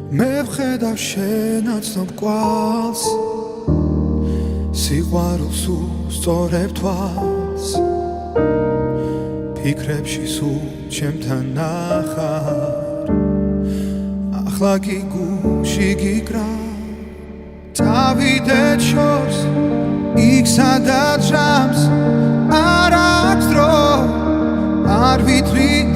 მე ვხედავ შენაცნობ კვალს სიყვარულს უსწორებ თვალს ფიქრებში სულ ჩემთან ნახარ ახლა კი გულში გიკრა დავიდეთ შორს იქ სადაც რამს არ აქვს დრო არ ვითვლით